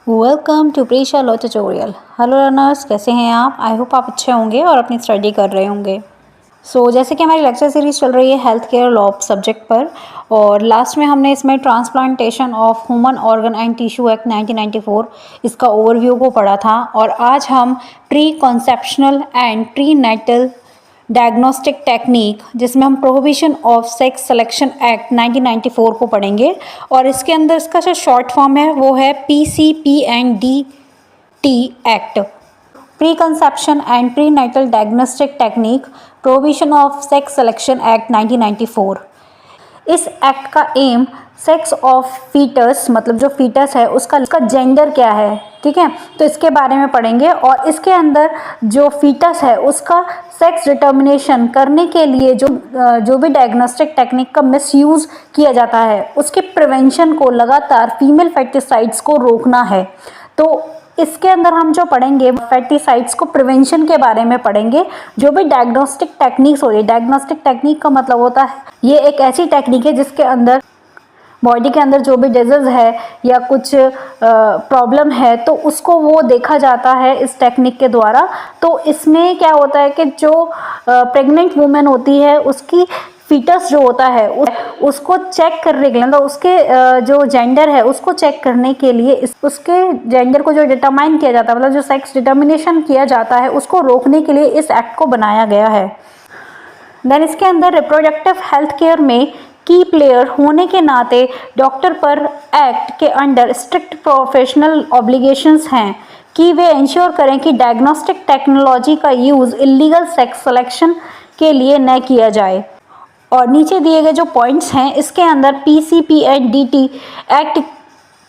Welcome to Preesha law tutorial. Hello learners, कैसे हैं आप? आई होप आप अच्छे होंगे और अपनी स्टडी कर रहे होंगे। जैसे कि हमारी लेक्चर सीरीज चल रही है हेल्थ केयर लॉ सब्जेक्ट पर, और लास्ट में हमने इसमें transplantation of human organ and tissue act 1994 इसका ओवरव्यू को पढ़ा था। और आज हम pre conceptional and prenatal diagnostic technique, जिसमें हम prohibition of sex selection act 1994 को पढ़ेंगे। और इसके अंदर इसका जो शॉर्ट फॉर्म है वो है PCPNDT act, pre conception and prenatal diagnostic technique prohibition of sex selection act 1994। इस एक्ट का एम सेक्स ऑफ फीटस, मतलब जो फीटस है उसका जेंडर क्या है, ठीक है, तो इसके बारे में पढ़ेंगे। और इसके अंदर जो फीटस है उसका सेक्स डिटर्मिनेशन करने के लिए जो भी डायग्नोस्टिक टेक्निक का मिसयूज़ किया जाता है उसके प्रिवेंशन को लगातार फीमेल फर्टिसाइड्स को रोकना है। तो इसके अंदर हम जो पढ़ेंगे फर्टिसाइड्स को प्रिवेंशन के बारे में पढ़ेंगे। जो भी डायग्नोस्टिक टेक्निक्स हो रही है, डायग्नोस्टिक टेक्निक का मतलब होता है ये एक ऐसी टेक्निक है जिसके अंदर बॉडी के अंदर जो भी डिजीज़ है या कुछ प्रॉब्लम है तो उसको वो देखा जाता है इस टेक्निक के द्वारा। तो इसमें क्या होता है कि जो प्रेग्नेंट वुमेन होती है उसकी फीटस जो होता है उसको चेक करने के लिए, मतलब उसके जो जेंडर है उसको चेक करने के लिए उसके जेंडर को जो डिटरमाइन किया जाता है, मतलब जो सेक्स डिटर्मिनेशन किया जाता है उसको रोकने के लिए इस एक्ट को बनाया गया है। देन इसके अंदर रिप्रोडक्टिव हेल्थ केयर में की प्लेयर होने के नाते डॉक्टर पर एक्ट के अंडर स्ट्रिक्ट प्रोफेशनल ऑब्लिगेशंस हैं कि वे इंश्योर करें कि डायग्नोस्टिक टेक्नोलॉजी का यूज़ इलीगल सेक्स सिलेक्शन के लिए न किया जाए। और नीचे दिए गए जो पॉइंट्स हैं इसके अंदर PCPNDT एक्ट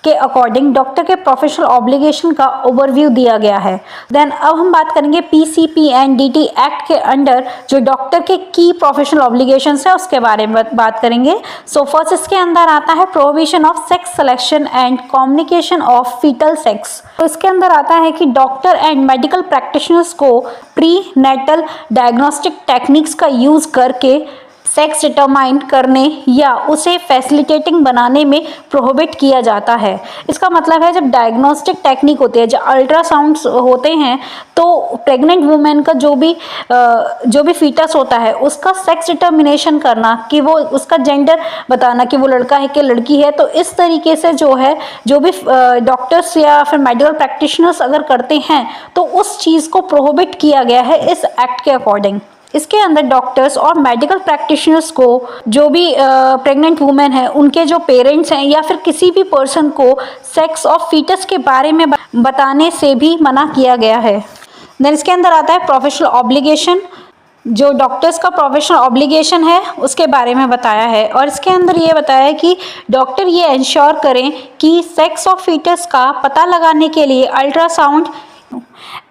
के अकॉर्डिंग डॉक्टर के प्रोफेशनल ऑब्लिगेशन का ओवरव्यू दिया गया है। देन अब हम बात करेंगे PCPNDT एक्ट के अंडर जो डॉक्टर के की प्रोफेशनल ऑब्लिगेशंस है उसके बारे में बात करेंगे। फर्स्ट इसके अंदर आता है prohibition of sex selection and communication of foetal sex. तो इसके अंदर आता है कि डॉक्टर एंड मेडिकल प्रैक्टिशनर्स को प्री नेटल डायग्नोस्टिक टेक्निक्स का यूज़ करके सेक्स डिटरमाइन करने या उसे फैसिलिटेटिंग बनाने में प्रोहिबिट किया जाता है। इसका मतलब है जब डायग्नोस्टिक टेक्निक होती है, जब अल्ट्रासाउंड्स होते हैं तो प्रेग्नेंट वुमेन का जो भी फीटस होता है उसका सेक्स डिटर्मिनेशन करना, कि वो उसका जेंडर बताना कि वो लड़का है कि लड़की है। तो इस तरीके से जो भी डॉक्टर्स या फिर मेडिकल प्रैक्टिशनर्स अगर करते हैं तो उस चीज़ को प्रोहिबिट किया गया है इस एक्ट के अकॉर्डिंग। इसके अंदर डॉक्टर्स और मेडिकल प्रैक्टिशनर्स को जो भी प्रेग्नेंट वुमेन है उनके जो पेरेंट्स हैं या फिर किसी भी पर्सन को सेक्स ऑफ फीटस के बारे में बताने से भी मना किया गया है। देन इसके अंदर आता है प्रोफेशनल ऑब्लिगेशन, जो डॉक्टर्स का प्रोफेशनल ऑब्लिगेशन है उसके बारे में बताया है। और इसके अंदर ये बताया है कि डॉक्टर ये इंश्योर करें कि सेक्स ऑफ फीटस का पता लगाने के लिए अल्ट्रासाउंड,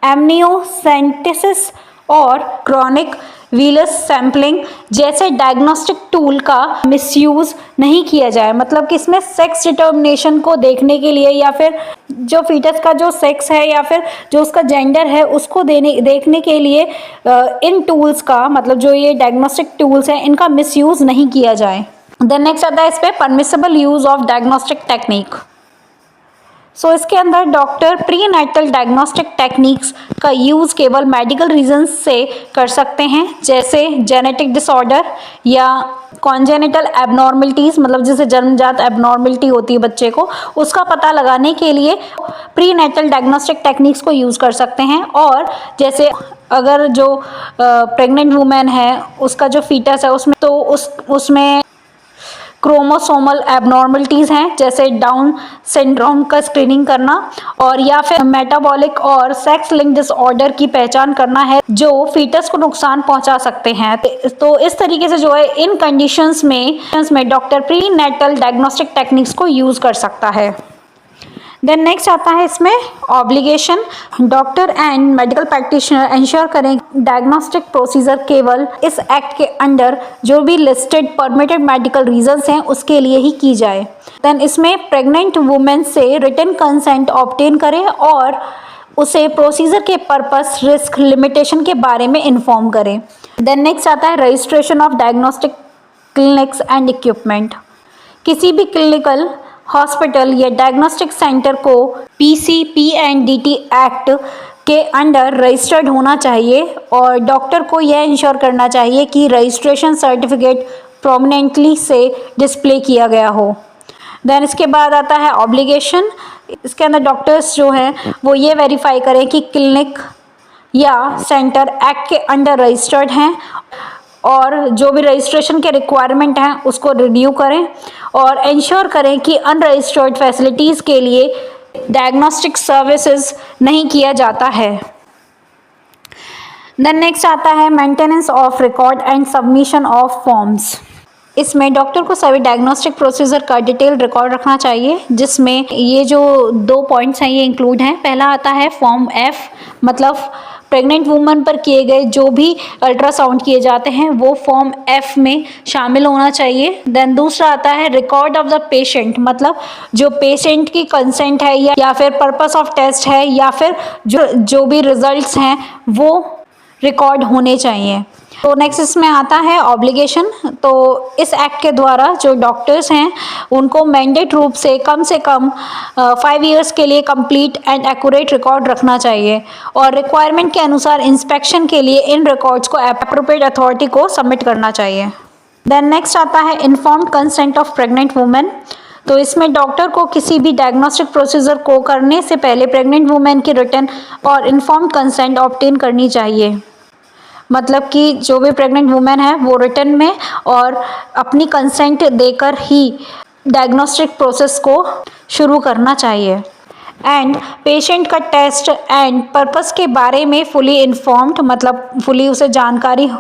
एमनियोसेंटेसिस और क्रॉनिक वीलस सैम्पलिंग जैसे डायग्नोस्टिक टूल का मिसयूज़ नहीं किया जाए। मतलब कि इसमें सेक्स डिटर्मिनेशन को देखने के लिए या फिर जो फीटस का जो सेक्स है या फिर जो उसका जेंडर है उसको देखने के लिए इन टूल्स का, मतलब जो ये डायग्नोस्टिक टूल्स हैं इनका मिसयूज़ नहीं किया जाए। देन नेक्स्ट आता है इस पर permissible use of diagnostic technique. इसके अंदर doctor prenatal diagnostic techniques का यूज़ केवल मेडिकल रीजंस से कर सकते हैं, जैसे जेनेटिक डिसऑर्डर या कॉन्जेनिटल एबनॉर्मलिटीज़, मतलब जैसे जन्मजात एबनॉर्मलिटी होती है बच्चे को, उसका पता लगाने के लिए प्री नेटल डायग्नोस्टिक टेक्निक्स को यूज़ कर सकते हैं। और जैसे अगर जो प्रेग्नेंट वुमेन है उसका जो फीटस है उसमें क्रोमोसोमल एबनॉर्मलिटीज़ हैं, जैसे डाउन सिंड्रोम का स्क्रीनिंग करना, और या फिर मेटाबॉलिक और सेक्स लिंक डिसऑर्डर की पहचान करना है जो फीटस को नुकसान पहुंचा सकते हैं। तो इस तरीके से जो है इन कंडीशंस में doctor prenatal diagnostic techniques को यूज़ कर सकता है। देन नेक्स्ट आता है इसमें obligation. Doctor and medical practitioner ensure करें डायग्नोस्टिक प्रोसीजर केवल इस एक्ट के अंडर जो भी लिस्टेड परमिटेड मेडिकल रीजंस हैं उसके लिए ही की जाए। देन इसमें प्रेग्नेंट वुमेन से रिटन कंसेंट ऑब्टेन करें और उसे प्रोसीजर के पर्पस, रिस्क, लिमिटेशन के बारे में इन्फॉर्म करें। देन नेक्स्ट आता है registration of diagnostic clinics and equipment. किसी भी क्लिनिकल हॉस्पिटल या डायग्नोस्टिक सेंटर को PCPNDT एक्ट के अंडर रजिस्टर्ड होना चाहिए और डॉक्टर को यह इंश्योर करना चाहिए कि रजिस्ट्रेशन सर्टिफिकेट प्रोमिनेंटली से डिस्प्ले किया गया हो। देन इसके बाद आता है ऑब्लिगेशन। इसके अंदर डॉक्टर्स जो हैं वो ये वेरीफाई करें कि क्लिनिक या सेंटर एक्ट के अंडर रजिस्टर्ड हैं और जो भी रजिस्ट्रेशन के रिक्वायरमेंट हैं उसको रिन्यू करें और इंश्योर करें कि अनरजिस्टर्ड फैसिलिटीज़ के लिए डायग्नोस्टिक सर्विसेज नहीं किया जाता है। देन नेक्स्ट आता है maintenance of record and submission of forms. इसमें डॉक्टर को सभी डायग्नोस्टिक प्रोसीजर का डिटेल रिकॉर्ड रखना चाहिए, जिसमें ये जो 2 पॉइंट्स हैं ये इंक्लूड हैं। पहला आता है फॉर्म F, मतलब प्रेग्नेंट वुमन पर किए गए जो भी अल्ट्रासाउंड किए जाते हैं वो फॉर्म F में शामिल होना चाहिए। देन दूसरा आता है रिकॉर्ड ऑफ द पेशेंट, मतलब जो पेशेंट की कंसेंट है या फिर पर्पस ऑफ टेस्ट है या फिर जो भी रिजल्ट्स हैं वो रिकॉर्ड होने चाहिए। तो नेक्स्ट इसमें आता है ऑब्लिगेशन। तो इस एक्ट के द्वारा जो डॉक्टर्स हैं उनको मैंडेट रूप से कम 5 इयर्स के लिए कंप्लीट एंड एक्यूरेट रिकॉर्ड रखना चाहिए और रिक्वायरमेंट के अनुसार इंस्पेक्शन के लिए इन रिकॉर्ड्स को एप्रोप्रिएट अथॉरिटी को सबमिट करना चाहिए। देन नेक्स्ट आता है informed consent of pregnant women. तो इसमें डॉक्टर को किसी भी डायग्नोस्टिक प्रोसीजर को करने से पहले प्रेग्नेंट वुमेन की रिटन और इन्फॉर्म्ड कंसेंट ऑब्टेन करनी चाहिए, मतलब कि जो भी प्रेग्नेंट वुमेन है वो रिटन में और अपनी कंसेंट देकर ही डायग्नोस्टिक प्रोसेस को शुरू करना चाहिए। एंड पेशेंट का टेस्ट एंड पर्पस के बारे में फुली इन्फॉर्म्ड, मतलब फुली उसे जानकारी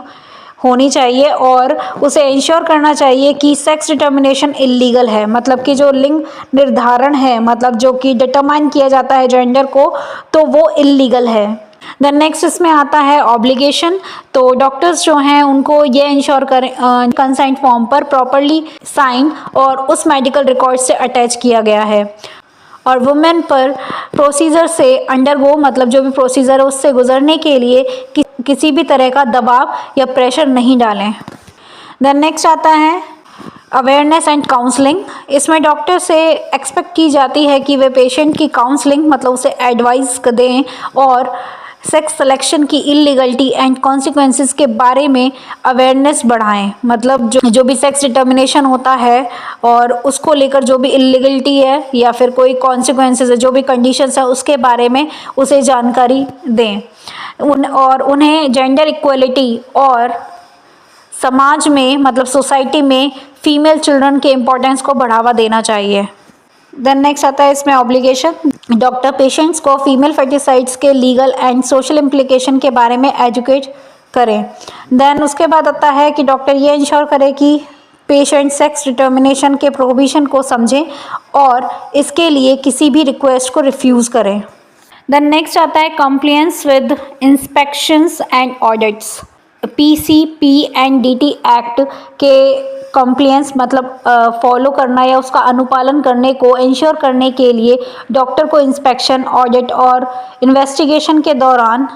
होनी चाहिए और उसे इंश्योर करना चाहिए कि सेक्स डिटर्मिनेशन इल्लीगल है, मतलब कि जो लिंग निर्धारण है, मतलब जो कि डिटरमाइन किया जाता है जेंडर को, तो वो इल्लीगल है। देन नेक्स्ट इसमें आता है ऑब्लिगेशन। तो डॉक्टर्स जो हैं उनको ये इंश्योर करें कंसेंट फॉर्म पर प्रॉपरली साइन और उस मेडिकल रिकॉर्ड से अटैच किया गया है और वुमेन पर प्रोसीजर से अंडरगो, मतलब जो भी प्रोसीजर है उससे गुजरने के लिए किसी भी तरह का दबाव या प्रेशर नहीं डालें। देन नेक्स्ट आता है अवेयरनेस एंड काउंसलिंग। इसमें डॉक्टर से एक्सपेक्ट की जाती है कि वे पेशेंट की काउंसलिंग, मतलब उसे एडवाइस दें और सेक्स सिलेक्शन की इलीगलिटी एंड कॉन्सिक्वेंसेस के बारे में अवेयरनेस बढ़ाएं, मतलब जो भी सेक्स डिटर्मिनेशन होता है और उसको लेकर जो भी इलीगलिटी है या फिर कोई कॉन्सिक्वेंसेस है, जो भी कंडीशंस है उसके बारे में उसे जानकारी दें और उन्हें जेंडर इक्वलिटी और समाज में, मतलब सोसाइटी में फीमेल चिल्ड्रन के इम्पोर्टेंस को बढ़ावा देना चाहिए। देन नेक्स्ट आता है इसमें ऑब्लिगेशन। डॉक्टर पेशेंट्स को फीमेल फर्टिसाइड्स के लीगल एंड सोशल इम्प्लीकेशन के बारे में एजुकेट करें। देन उसके बाद आता है कि डॉक्टर ये इंश्योर करे कि पेशेंट सेक्स डिटर्मिनेशन के प्रोविजन को समझें और इसके लिए किसी भी रिक्वेस्ट को रिफ्यूज़ करें। देन नेक्स्ट आता है compliance with inspections and audits. PCPNDT act के कंप्लायंस, मतलब फॉलो करना या उसका अनुपालन करने को इंश्योर करने के लिए डॉक्टर को इंस्पेक्शन, ऑडिट और इन्वेस्टिगेशन के दौरान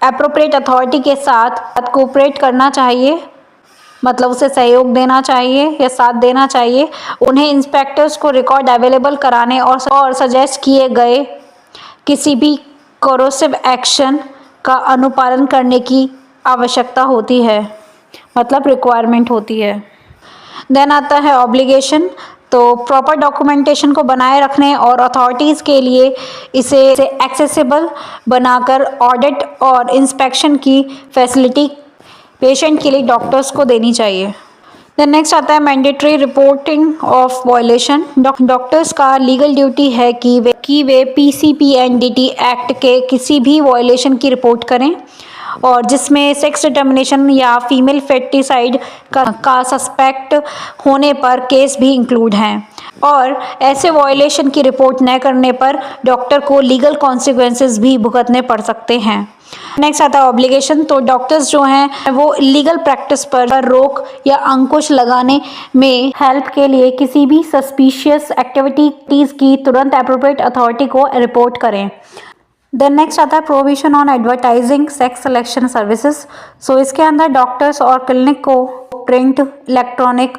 एप्रोप्रिएट अथॉरिटी के साथ कोऑपरेट करना चाहिए, मतलब उसे सहयोग देना चाहिए या साथ देना चाहिए। उन्हें इंस्पेक्टर्स को रिकॉर्ड अवेलेबल कराने और सजेस्ट किए गए किसी भी कोरोसिव एक्शन का अनुपालन करने की आवश्यकता होती है, मतलब रिक्वायरमेंट होती है। देन आता है ऑब्लिगेशन। तो प्रॉपर डॉक्यूमेंटेशन को बनाए रखने और अथॉरिटीज़ के लिए इसे एक्सेसिबल बनाकर ऑडिट और इंस्पेक्शन की फैसिलिटी पेशेंट के लिए डॉक्टर्स को देनी चाहिए। देन नेक्स्ट आता है mandatory reporting of violation. Doctors का लीगल ड्यूटी है कि वे PCPNDT एक्ट के किसी भी वायलेशन की रिपोर्ट करें और जिसमें सेक्स डिटर्मिनेशन या फीमेल फेटिसाइड का सस्पेक्ट होने पर केस भी इंक्लूड हैं और ऐसे वायलेशन की रिपोर्ट न करने पर डॉक्टर को लीगल कॉन्सिक्वेंसेस भी भुगतने पड़ सकते हैं। नेक्स्ट आता है ऑब्लिगेशन। तो डॉक्टर्स जो हैं वो इलीगल प्रैक्टिस पर रोक या अंकुश लगाने में हेल्प के लिए किसी भी सस्पिशियस एक्टिविटीज़ की तुरंत एप्रोप्रिएट अथॉरिटी को रिपोर्ट करें। देन नेक्स्ट आता है provision on advertising sex selection services. So इसके अंदर डॉक्टर्स और क्लिनिक को print, electronic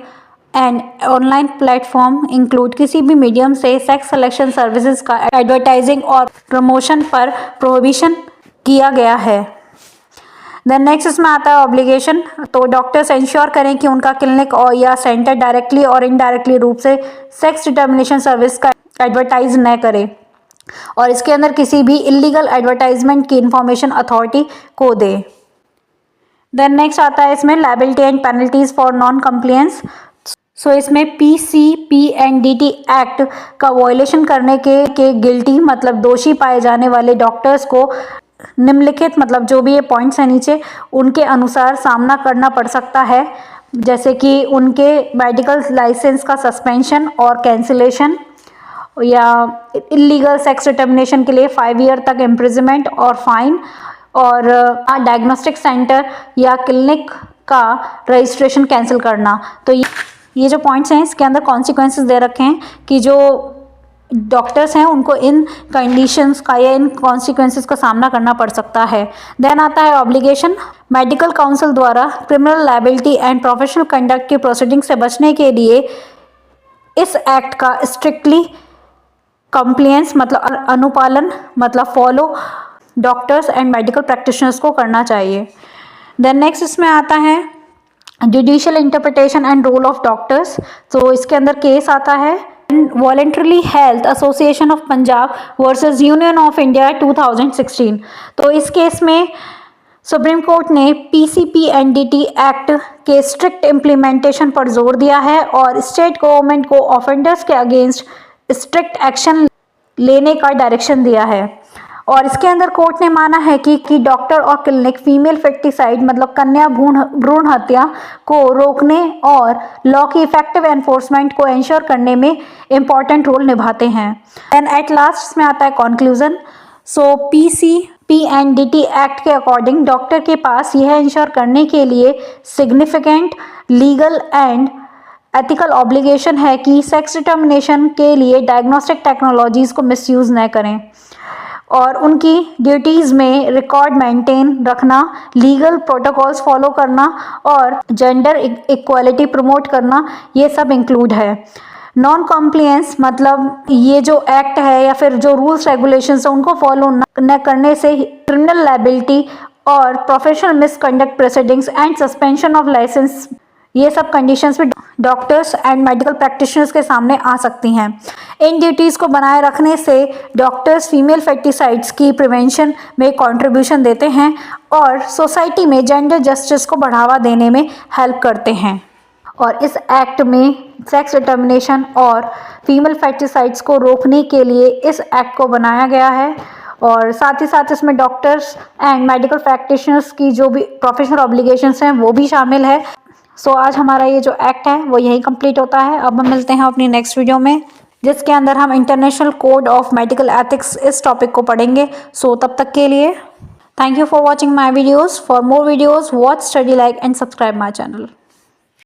and online platform include किसी भी मीडियम से सेक्स सिलेक्शन सर्विसेज का एडवर्टाइजिंग और प्रमोशन पर प्रोहिबिशन किया गया है। देन नेक्स्ट इसमें आता है ऑब्लिगेशन। तो डॉक्टर्स इंश्योर करें कि उनका क्लिनिक और या सेंटर डायरेक्टली और इनडायरेक्टली रूप से सेक्स डिटर्मिनेशन सर्विस का एडवर्टाइज न करे और इसके अंदर किसी भी इलीगल एडवर्टाइजमेंट की इंफॉर्मेशन अथॉरिटी को दे। देन नेक्स्ट आता है इसमें liability and penalties for non compliance. So इसमें PCPNDT एक्ट का वायलेशन करने के गिल्टी मतलब दोषी पाए जाने वाले डॉक्टर्स को निम्नलिखित मतलब जो भी ये पॉइंट्स हैं नीचे उनके अनुसार सामना करना पड़ सकता है, जैसे कि उनके मेडिकल लाइसेंस का सस्पेंशन और कैंसिलेशन या इलीगल सेक्स डिटर्मिनेशन के लिए 5 ईयर तक इम्प्रिजनमेंट और फाइन और डायग्नोस्टिक सेंटर या क्लिनिक का रजिस्ट्रेशन कैंसिल करना। तो ये जो पॉइंट्स हैं इसके अंदर कॉन्सिक्वेंसेस दे रखे हैं कि जो डॉक्टर्स हैं उनको इन कंडीशंस का या इन कॉन्सिक्वेंसेस का सामना करना पड़ सकता है। देन आता है ऑब्लिगेशन। मेडिकल काउंसिल द्वारा criminal liability and professional conduct की प्रोसीडिंग से बचने के लिए इस एक्ट का स्ट्रिक्टली कंप्लायंस मतलब अनुपालन मतलब follow doctors and medical practitioners को करना चाहिए। देन नेक्स्ट इसमें आता है judicial interpretation and role of doctors. तो इसके अंदर केस आता है voluntary health association of Punjab versus union of India 2016। तो इस केस में सुप्रीम कोर्ट ने PCPNDT एक्ट के स्ट्रिक्ट इम्प्लीमेंटेशन पर जोर दिया है और स्टेट गवर्नमेंट को ऑफेंडर्स के अगेंस्ट स्ट्रिक्ट एक्शन लेने का डायरेक्शन दिया है और इसके अंदर कोर्ट ने माना है कि डॉक्टर और क्लिनिक फीमेल फेक्टिसाइड मतलब कन्या भ्रूण हत्या को रोकने और लॉ की इफेक्टिव एनफोर्समेंट को इंश्योर करने में इम्पॉर्टेंट रोल निभाते हैं। एंड एट लास्ट इसमें आता है कंक्लूजन। सो PCPNDT एक्ट के अकॉर्डिंग डॉक्टर के पास यह इंश्योर करने के लिए significant legal and ethical obligation है कि सेक्स डिटर्मिनेशन के लिए डायग्नोस्टिक टेक्नोलॉजीज को मिसयूज न करें और उनकी ड्यूटीज़ में रिकॉर्ड मेंटेन रखना, लीगल प्रोटोकॉल्स फॉलो करना और जेंडर इक्वालिटी प्रमोट करना ये सब इंक्लूड है। नॉन कॉम्प्लायंस मतलब ये जो एक्ट है या फिर जो रूल्स रेगुलेशंस हैं उनको फॉलो न करने से क्रिमिनल लायबिलिटी और professional misconduct proceedings and suspension of licence ये सब कंडीशंस भी डॉक्टर्स एंड मेडिकल प्रैक्टिशनर्स के सामने आ सकती हैं। इन ड्यूटीज़ को बनाए रखने से डॉक्टर्स फीमेल फेक्टिसाइड्स की प्रिवेंशन में कंट्रीब्यूशन देते हैं और सोसाइटी में जेंडर जस्टिस को बढ़ावा देने में हेल्प करते हैं। और इस एक्ट में सेक्स डिटर्मिनेशन और फीमेल फेक्टिसाइड्स को रोकने के लिए इस एक्ट को बनाया गया है और साथ ही साथ इसमें डॉक्टर्स एंड मेडिकल प्रैक्टिशनर्स की जो भी प्रोफेशनल ऑब्लिगेशंस हैं वो भी शामिल है। सो आज हमारा ये जो एक्ट है वो यही कंप्लीट होता है। अब हम मिलते हैं अपनी नेक्स्ट वीडियो में जिसके अंदर हम international code of medical ethics इस टॉपिक को पढ़ेंगे। सो तब तक के लिए thank you for watching my videos. For more videos watch study like and subscribe my channel.